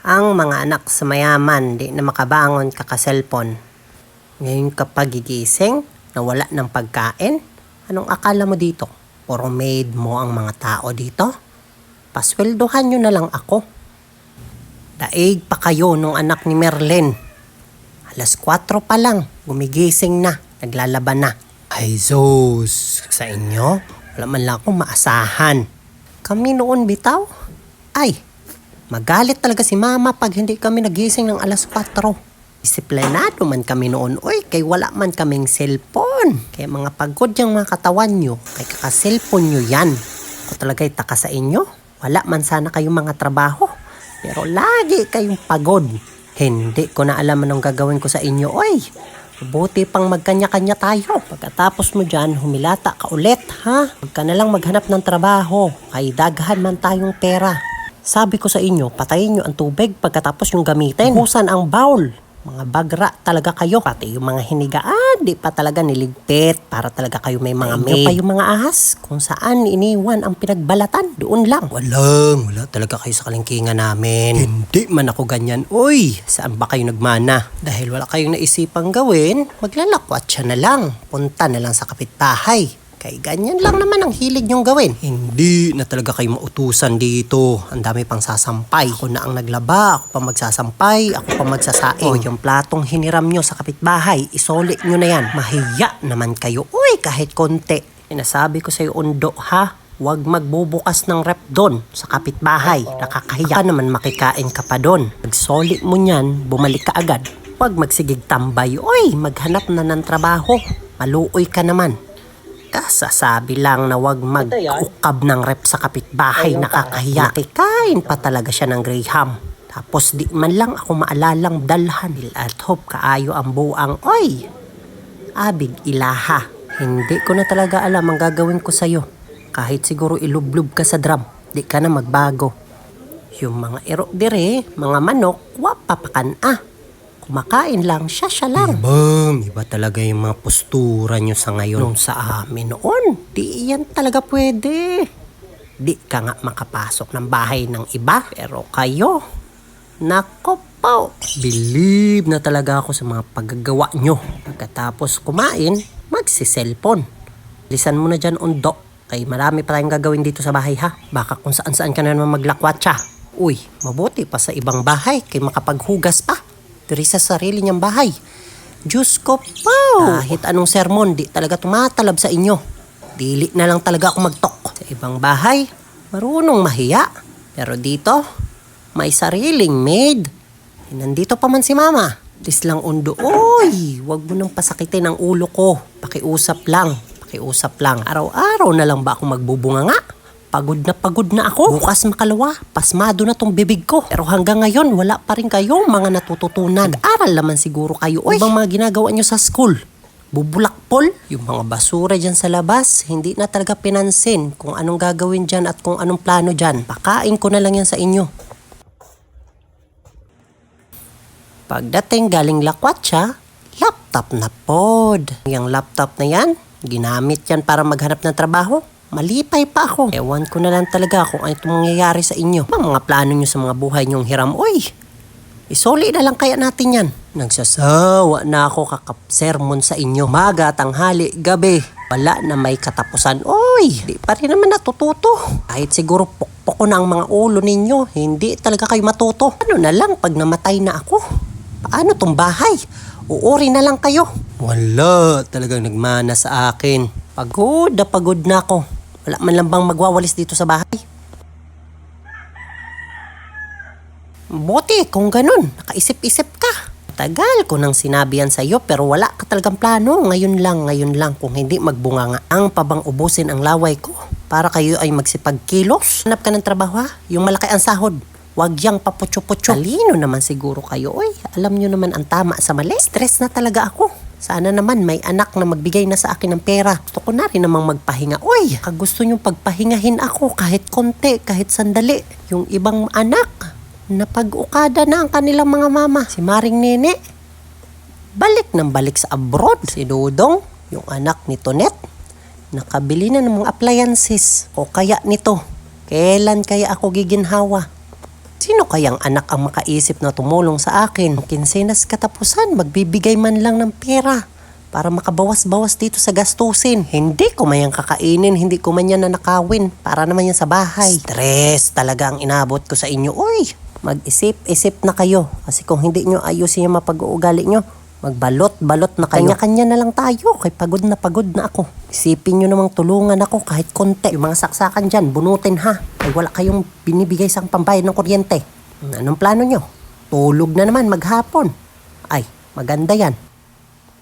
Ang mga anak sa mayaman, di na makabangon kaka-cellphone. Ngayon kapag gigising, nawala ng pagkain, anong akala mo dito? Puro maid mo ang mga tao dito? Pasweldohan nyo na lang ako. Daig pa kayo nung anak ni Merlin. Alas 4 pa lang, gumigising na, naglalaban na. Ay Zeus, sa inyo, wala man lang akong maasahan. Kami noon bitaw, ay, magalit talaga si mama pag hindi kami nagising ng alas 4. Disiplinado man kami noon, kay wala man kaming cellphone. Kaya mga pagod yung mga katawan nyo, kay kaka-cellphone nyo yan. Ako talaga'y taka sa inyo, wala man sana kayong mga trabaho. Pero lagi kayong pagod. Hindi ko na alam anong gagawin ko sa inyo, Buti pang magkanya-kanya tayo. Pagkatapos mo dyan, humilata ka ulit, ha? Huwag ka na lang maghanap ng trabaho. Kay daghan man tayong pera. Sabi ko sa inyo, patayin nyo ang tubig pagkatapos yung gamitin. Husan ang bowl. Mga bagra talaga kayo. Pati yung mga hinigaan, di pa talaga niligpit. Para talaga kayo may mga maid. Pa yung mga ahas, kung saan iniwan ang pinagbalatan, doon lang. Wala talaga kayo sa kalingkingan namin. Hindi man ako ganyan. Saan ba kayo nagmana? Dahil wala kayong naisipang gawin, maglalakwat na lang. Punta na lang sa kapitbahay. Kay ganyan lang naman ang hilig nyong gawin. Hindi na talaga kayo mautusan dito. Ang dami pang sasampay. Ako na ang naglaba, ako pa magsasampay, ako pa magsasaing. Yung platong hiniram nyo sa kapitbahay, isoli nyo na yan. Mahiya naman kayo. Kahit konti. Sinasabi ko sa'yo, Undo, ha? Huwag magbubukas ng rep doon sa kapitbahay. Nakakahiya ka naman, makikain ka pa doon. Pag-soli mo nyan, bumalik ka agad. Huwag magsigig tambay. Maghanap na ng trabaho. Maluoy ka naman. Kasasabi lang na wag mag-ukab ng rep sa kapitbahay, nakakahiya. Kain pa talaga siya ng Graham. Tapos di man lang ako maalalang dalhan. At hope kaayo ang buang, abig ilaha. Hindi ko na talaga alam ang gagawin ko sa'yo. Kahit siguro ilublob ka sa drum, di ka na magbago. Yung mga iro dire, mga manok, wapapakan Kumakain lang, siya lang. Iba talaga yung mga postura nyo sa ngayon. Nung sa amin noon, di yan talaga pwede. Di ka nga makapasok ng bahay ng iba. Pero kayo, nako po. Believe na talaga ako sa mga paggagawa nyo. Pagkatapos kumain, magsi-cellphone. Lisan mo na dyan, Undo. Kay marami pa tayong gagawin dito sa bahay, ha? Baka kung saan-saan ka na naman maglakwatsa. Mabuti pa sa ibang bahay kay makapaghugas pa. Diri sa sarili niyang bahay. Diyos ko po! Kahit anong sermon, di talaga tumatalab sa inyo. Dili na lang talaga ako magtok. Sa ibang bahay, marunong mahiya. Pero dito, may sariling maid. Nandito pa man si mama. Tis lang, Undo. Wag mo nang pasakitin ang ulo ko. Pakiusap lang. Araw-araw na lang ba ako magbubunga nga? Pagod na ako. Bukas makalawa, pasmado na tong bibig ko. Pero hanggang ngayon, wala pa rin kayong mga natututunan. Nag-aral naman siguro kayo. Ibang mga ginagawa nyo sa school. Bubulakpol. Yung mga basura dyan sa labas, hindi na talaga pinansin kung anong gagawin dyan at kung anong plano dyan. Pakain ko na lang yan sa inyo. Pagdating galing lakwatsa, laptop na pod. Yung laptop na yan, ginamit yan para maghanap ng trabaho. Malipay pa ako. Ewan ko na lang talaga kung ano itong mangyayari sa inyo. Mga plano nyo sa mga buhay nyong hiram. Isoli na lang kaya natin yan. Nagsasawa na ako kakapsermon sa inyo. Maga, tanghali, gabi. Wala na may katapusan. Di pa rin naman natututo. Kahit siguro pokpoko na ang mga ulo ninyo, hindi talaga kayo matuto. Ano na lang pag namatay na ako? Paano tong bahay? Uuri na lang kayo. Wala talagang nagmana sa akin. Pagod na ako. Wala man lang bang magwawalis dito sa bahay? Buti kung ganun, nakaisip-isip ka. Tagal ko nang sinabi yan sa'yo pero wala ka talagang plano. Ngayon lang kung hindi magbunga nga. Ang pabang ubusin ang laway ko para kayo ay magsipagkilos. Hanap ka ng trabaho, ha? Yung malaki ang sahod. Huwag yang paputyo-putyo. Talino naman siguro kayo. Alam nyo naman ang tama sa mali. Stress na talaga ako. Sana naman may anak na magbigay na sa akin ng pera. Gusto ko na rin namang magpahinga. Gusto nyo pagpahingahin ako kahit konti, kahit sandali. Yung ibang anak, napag-ukada na ang kanilang mga mama. Si Maring Nene, balik sa abroad. Si Dudong, yung anak ni Tonet, nakabili na ng mga appliances. O kaya nito, kailan kaya ako giginhawa? Sino kayang anak ang makaisip na tumulong sa akin? Kinsenas katapusan, magbibigay man lang ng pera para makabawas-bawas dito sa gastusin. Hindi ko man yan kakainin, hindi ko man yan nanakawin. Para naman yan sa bahay. Stress talaga ang inabot ko sa inyo. Uy, mag-isip-isip na kayo. Kasi kung hindi nyo ayusin yung mapag-uugali nyo, magbalot-balot na kayo. Kanya-kanya na lang tayo, kay pagod na ako. Isipin nyo namang tulungan ako kahit konti. Yung mga saksakan dyan, bunutin ha. Ay wala kayong binibigay sa pambayad ng kuryente. Anong plano nyo? Tulog na naman maghapon. Ay, maganda yan.